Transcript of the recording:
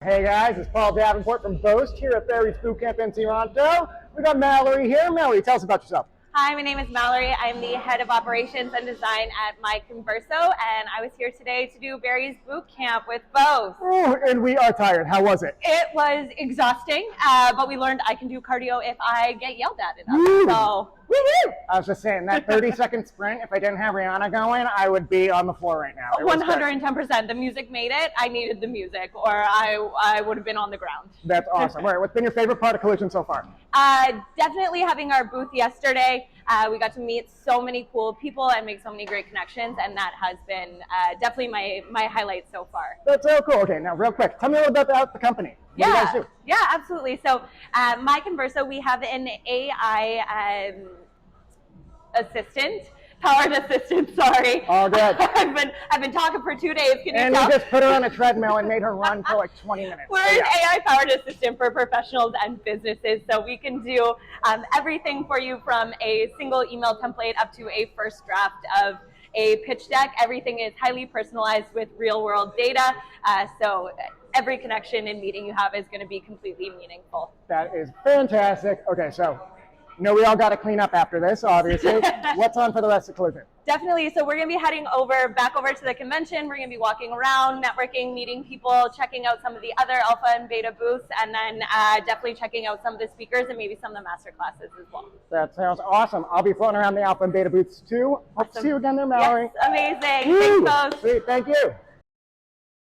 Hey guys, it's Paul Davenport from Boast here at SR&ED's Bootcamp in Toronto. We got Mallory here. Mallory, tell us about yourself. Hi, my name is Mallory. I'm the head of operations and design at myConverso, and I was here today to do Barry's Bootcamp with Boast. Ooh, and we are tired. How was it? It was exhausting, but we learned I can do cardio if I get yelled at enough. Woo! So, woohoo! I was just saying, that 30-second sprint, if I didn't have Rihanna going, I would be on the floor right now. 110%. The music made it. I needed the music, or I would have been on the ground. That's awesome. All right, what's been your favorite part of Collision so far? Definitely having our booth yesterday. We got to meet so many cool people and make so many great connections, and that has been definitely my highlight so far. That's so cool. Okay, now real quick, tell me a little bit about the company. What do you guys do? Yeah, absolutely. So myConverso, we have an AI powered assistant, sorry. All good. I've been talking for 2 days. Can and you tell? you just put her on a treadmill and made her run for like 20 minutes. We're an AI-powered assistant for professionals and businesses, so we can do everything for you from a single email template up to a first draft of a pitch deck. Everything is highly personalized with real-world data, so every connection and meeting you have is going to be completely meaningful. That is fantastic. Okay, so we all got to clean up after this, obviously. What's on for the rest of Collision? Definitely. So we're going to be heading back over to the convention. We're going to be walking around, networking, meeting people, checking out some of the other alpha and beta booths, and then definitely checking out some of the speakers and maybe some of the master classes as well. That sounds awesome. I'll be floating around the alpha and beta booths too. Hope to see you again there, Mallory. Yes, amazing. Woo! Thanks, folks. Sweet. Thank you.